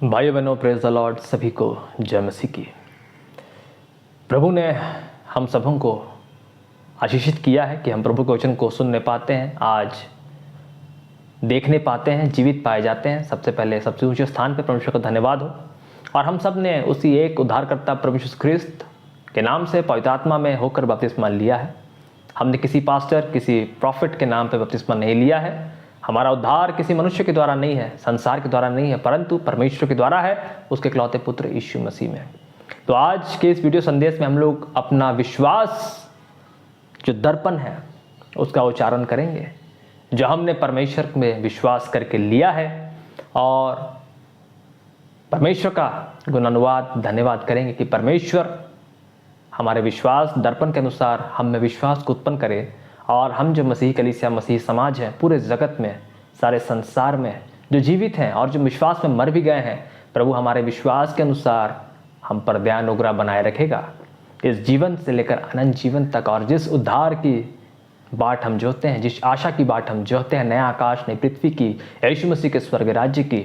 भाई बहनों, praise the Lord. सभी को जय मसीह की। प्रभु ने हम सबों को आशीषित किया है कि हम प्रभु के वचन को सुनने पाते हैं, आज देखने पाते हैं, जीवित पाए जाते हैं। सबसे पहले सबसे ऊंचे स्थान पर परमेश्वर का धन्यवाद हो। और हम सब ने उसी एक उद्धारकर्ता प्रभु यीशु ख्रिस्त के नाम से पवित्र आत्मा में होकर बपतिस्मा लिया है। हमने किसी पास्टर, किसी प्रॉफिट के नाम पर बपतिस्मा नहीं लिया है। हमारा उद्धार किसी मनुष्य के द्वारा नहीं है, संसार के द्वारा नहीं है, परंतु परमेश्वर के द्वारा है, उसके इकलौते पुत्र यीशु मसीह में। तो आज के इस वीडियो संदेश में हम लोग अपना विश्वास जो दर्पण है उसका उच्चारण करेंगे, जो हमने परमेश्वर में विश्वास करके लिया है, और परमेश्वर का गुणानुवाद धन्यवाद करेंगे कि परमेश्वर हमारे विश्वास दर्पण के अनुसार हम में विश्वास को उत्पन्न करे, और हम जो मसीह कलीसिया, मसीह समाज हैं, पूरे जगत में, सारे संसार में जो जीवित हैं और जो विश्वास में मर भी गए हैं, प्रभु हमारे विश्वास के अनुसार हम पर दया अनुग्रह बनाए रखेगा इस जीवन से लेकर अनंत जीवन तक। और जिस उद्धार की बाट हम जोते हैं, जिस आशा की बाट हम जोते हैं, नया आकाश नई पृथ्वी की, यीशु मसीह के स्वर्ग राज्य की,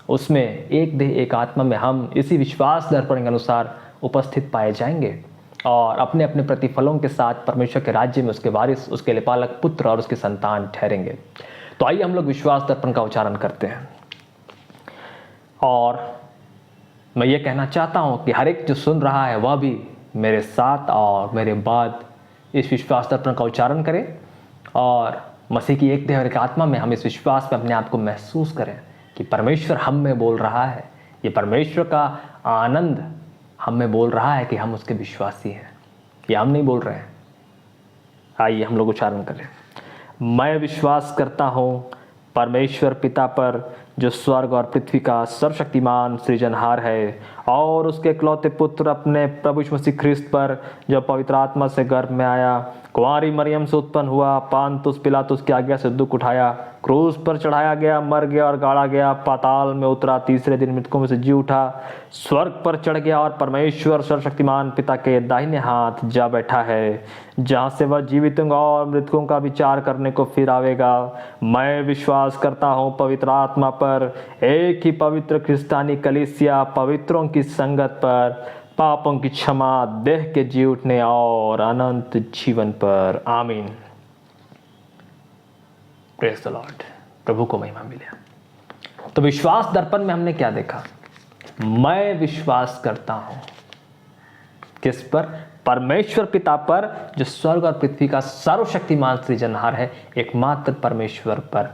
उसमें एक देह एक आत्मा में हम इसी विश्वास दर्पण के अनुसार उपस्थित पाए जाएंगे और अपने अपने प्रतिफलों के साथ परमेश्वर के राज्य में उसके वारिस, उसके लिपालक पुत्र और उसके संतान ठहरेंगे। तो आइए हम लोग विश्वास दर्पण का उच्चारण करते हैं। और मैं ये कहना चाहता हूँ कि हर एक जो सुन रहा है वह भी मेरे साथ और मेरे बाद इस विश्वास दर्पण का उच्चारण करे, और मसीह की एक देह और एक आत्मा में हम इस विश्वास में अपने आप को महसूस करें कि परमेश्वर हम में बोल रहा है। ये परमेश्वर का आनंद हम में बोल रहा है कि हम उसके विश्वासी हैं, ये हम नहीं बोल रहे हैं। आइए हम लोग उच्चारण करें। मैं विश्वास करता हूँ परमेश्वर पिता पर, जो स्वर्ग और पृथ्वी का सर्वशक्तिमान सृजनहार है, और उसके इकलौते पुत्र अपने प्रभु यीशु मसीह ख्रिस्त पर, जो पवित्र आत्मा से गर्भ में आया, कुंवारी मरियम से उत्पन्न हुआ, पांतुस पिलातुस की आज्ञा से दुख उठाया, क्रूस पर चढ़ाया गया, मर गया और गाड़ा गया, पाताल में उतरा, तीसरे दिन मृतकों में से जी उठा, स्वर्ग पर चढ़ गया और परमेश्वर सर्वशक्तिमान पिता के दाहिने हाथ जा बैठा है, जहाँ से वह जीवितों और मृतकों का विचार करने को फिर आवेगा। मैं विश्वास करता हूँ पवित्र आत्मा पर, एक ही पवित्र क्रिस्तानी कलीसिया, पवित्रों की संगत पर, पापों की क्षमा, देह के जी उठने और अनंत जीवन पर। आमीन। Praise the Lord. प्रभु को महिमा मिले। तो विश्वास दर्पण में हमने क्या देखा? मैं विश्वास करता हूं किस पर? परमेश्वर पिता पर, जो स्वर्ग और पृथ्वी का सर्वशक्तिमान सृजनहार है, एकमात्र परमेश्वर पर,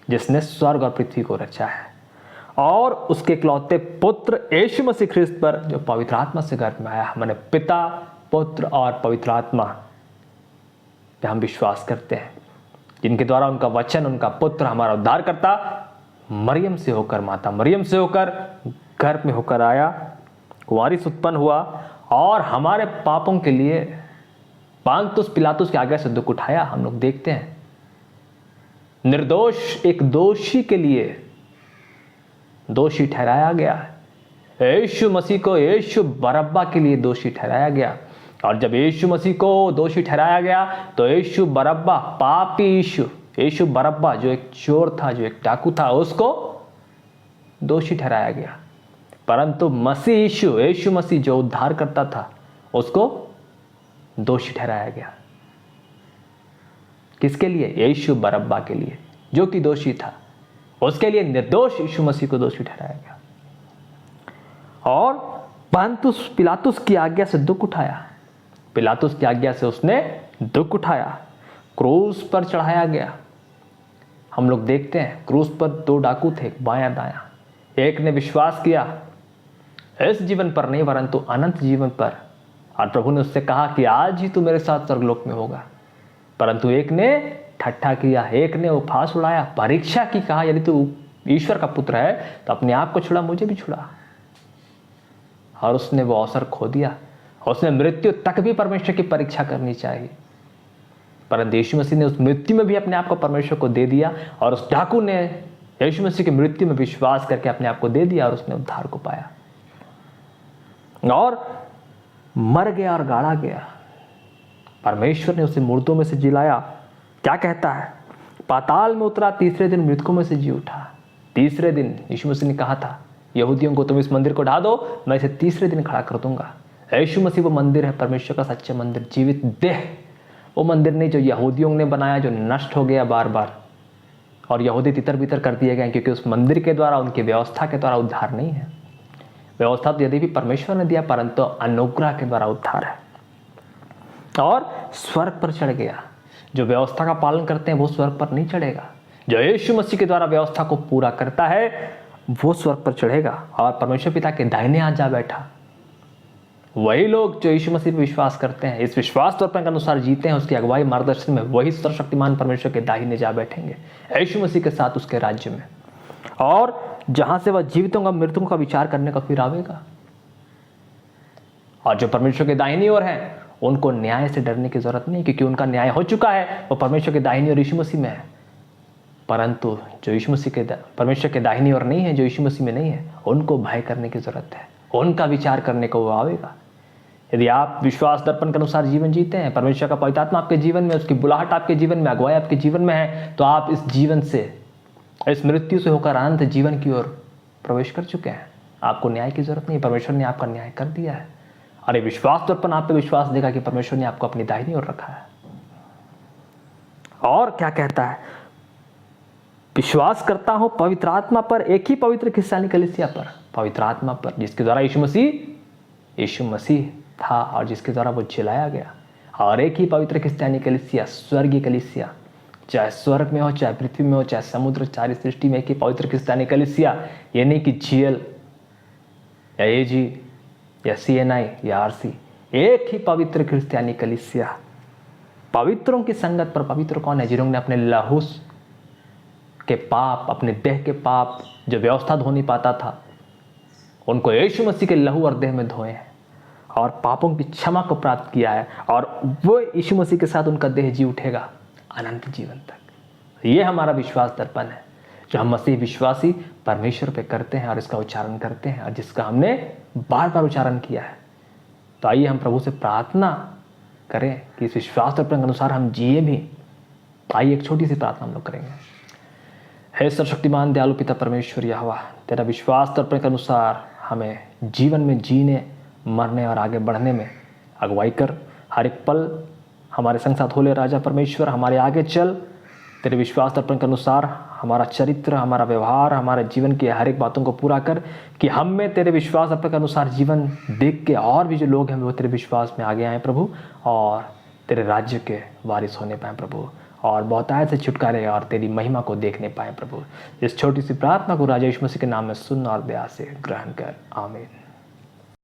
जिसने स्वर्ग और पृथ्वी को रचा है, और उसके इकलौते पुत्र यीशु मसीह ख्रिस्त पर, जो पवित्र आत्मा से गर्भ में आया। हमने पिता, पुत्र और पवित्र आत्मा पे हम विश्वास करते हैं, जिनके द्वारा उनका वचन, उनका पुत्र, हमारा उद्धार करता मरियम से होकर, माता मरियम से होकर, गर्भ में होकर आया, कुंवारी से उत्पन्न हुआ, और हमारे पापों के लिए पांतुस पिलातुस की आज्ञा से दुख उठाया। हम लोग देखते हैं निर्दोष एक दोषी के लिए दोषी ठहराया गया। यीशु मसीह को यीशु बरअब्बा के लिए दोषी ठहराया गया, और जब यीशु मसीह को दोषी ठहराया गया तो यीशु बरअब्बा, पापी यीशु बरअब्बा, जो एक चोर था, जो एक डाकू था, उसको दोषी ठहराया गया। परंतु मसीह यीशु मसीह जो उद्धार करता था, उसको दोषी ठहराया गया। किसके लिए? यीशु बरअब्बा के लिए, जो कि दोषी था। उसके लिए निर्दोष यीशु मसीह को दोषी ठहराया गया, और पांतुस पिलातुस की आज्ञा से दुख उठाया। पिलातुस की आज्ञा से उसने दुख उठाया, क्रूस पर चढ़ाया गया। हम लोग देखते हैं क्रूस पर दो डाकू थे, बायां दायां। एक ने विश्वास किया इस जीवन पर नहीं, परंतु अनंत जीवन पर, और प्रभु ने उससे कहा कि आज ही तू मेरे साथ स्वर्गलोक में होगा। परंतु एक ने ठट्ठा किया, एक ने उपहास उड़ाया, परीक्षा की, कहा यदि तू ईश्वर का पुत्र है तो अपने आप को छुड़ा, मुझे भी छुड़ा। और उसने वो अवसर खो दिया। उसने मृत्यु तक भी परमेश्वर की परीक्षा करनी चाहिए, परंतु यीशु मसीह ने उस मृत्यु में भी अपने आप को परमेश्वर को दे दिया, और उस डाकू ने यीशु मसीह की मृत्यु में विश्वास करके अपने आप को दे दिया, और उसने उद्धार को पाया, और मर गया और गाड़ा गया। परमेश्वर ने उसे मुर्दों में से जिलाया। क्या कहता है? पाताल में उतरा, तीसरे दिन मृतकों में से जी उठा। तीसरे दिन यीशु मसीह ने कहा था यहूदियों को, तुम इस मंदिर को ढा दो, मैं इसे तीसरे दिन खड़ा कर दूंगा। यीशु मसीह वो मंदिर है, परमेश्वर का सच्चा मंदिर, जीवित देह। वो मंदिर नहीं जो यहूदियों ने बनाया, जो नष्ट हो गया बार बार और यहूदी तितर बितर कर दिए गए, क्योंकि उस मंदिर के द्वारा, उनकी व्यवस्था के द्वारा उद्धार नहीं है। व्यवस्था तो यदि भी परमेश्वर ने दिया, परंतु अनुग्रह के द्वारा उद्धार है। और स्वर्ग पर चढ़ गया। जो व्यवस्था का पालन करते हैं वो स्वर्ग पर नहीं चढ़ेगा, जो यीशु मसीह के द्वारा व्यवस्था को पूरा करता है वो स्वर्ग पर चढ़ेगा और परमेश्वर पिता के दाहिने हाथ जा बैठा। वही लोग जो यीशु मसीह पर विश्वास करते हैं, इस विश्वास तत्व के अनुसार जीते हैं, उसकी अगुवाई मार्गदर्शन में, वही सर्वशक्तिमान परमेश्वर के दाहिने जा बैठेंगे यीशु मसीह के साथ उसके राज्य में। और जहां से वह जीवितों का मृतकों का विचार करने का फिर आवेगा। और जो परमेश्वर के दाहिनी ओर हैं, उनको न्याय से डरने की जरूरत नहीं, क्योंकि उनका न्याय हो चुका है, वो परमेश्वर के दाहिनी ओर यीशु मसीह में है। परंतु जो यीशु मसीह के परमेश्वर के दाहिनी ओर नहीं है, जो यीशु मसीह में नहीं है, उनको भय करने की जरूरत है, उनका विचार करने को वो आवेगा। यदि आप विश्वास दर्पण के अनुसार जीवन जीते हैं, परमेश्वर का पवित्र आत्मा आपके जीवन में, उसकी बुलाहट आपके जीवन में, अगुवाई आपके जीवन में है, तो आप इस जीवन से, इस मृत्यु से होकर अनंत जीवन की ओर प्रवेश कर चुके हैं। आपको न्याय की जरूरत नहीं, परमेश्वर ने आपका न्याय कर दिया है। अरे विश्वास दर्पण आप पे विश्वास देगा कि परमेश्वर ने आपको अपनी दाहिनी ओर रखा है। और क्या कहता है? विश्वास करता हूं पवित्र आत्मा पर, एक ही पवित्र क्रिस्तियानी कलीसिया पर, पवित्र आत्मा पर, जिसके द्वारा यीशु मसीह था और जिसके द्वारा वो जिलाया गया। और एक ही पवित्र क्रिस्तियानी कलीसिया, स्वर्गीय कलीसिया, चाहे स्वर्ग में हो, चाहे पृथ्वी में हो, चाहे समुद्र, चाहे सृष्टि में, एक ही पवित्र क्रिस्तियानी कलीसिया। ये नहीं कि GL या AG या CNI या RC, एक ही पवित्र क्रिस्तियानी कलीसिया। पवित्रों की संगत पर पवित्र कौन है? जिन्होंने अपने लहू के पाप, अपने देह के पाप, जो व्यवस्था धो नहीं पाता था, उनको यीशु मसीह के लहू और देह में धोए हैं और पापों की क्षमा को प्राप्त किया है। और वो यीशु मसीह के साथ उनका देह जी उठेगा अनंत जीवन तक। ये हमारा विश्वास दर्पण है, जो हम मसीह विश्वासी परमेश्वर पे करते हैं और इसका उच्चारण करते हैं, और जिसका हमने बार बार उच्चारण किया है। तो आइए हम प्रभु से प्रार्थना करें कि इस विश्वास दर्पण के अनुसार हम जिए भी। आइए एक छोटी सी प्रार्थना हम लोग करेंगे। हे सर्वशक्तिमान दयालु पिता परमेश्वर यहोवा, तेरा विश्वास दर्पण के अनुसार हमें जीवन में जीने, मरने और आगे बढ़ने में अगुवाई कर। हर एक पल हमारे संग साथ होले राजा परमेश्वर, हमारे आगे चल। तेरे विश्वास दर्पण के अनुसार हमारा चरित्र, हमारा व्यवहार, हमारे जीवन की हर एक बातों को पूरा कर, कि हम में तेरे विश्वास दर्पण के अनुसार जीवन देख के और भी जो लोग हैं वो तेरे विश्वास में आगे आए प्रभु, और तेरे राज्य के वारिस होने पाए प्रभु, और बहुतायत से छुटकारे और तेरी महिमा को देखने पाए प्रभु। इस छोटी सी प्रार्थना को राजा यीशु मसीह के नाम में सुन और दया से ग्रहण कर, आमीन।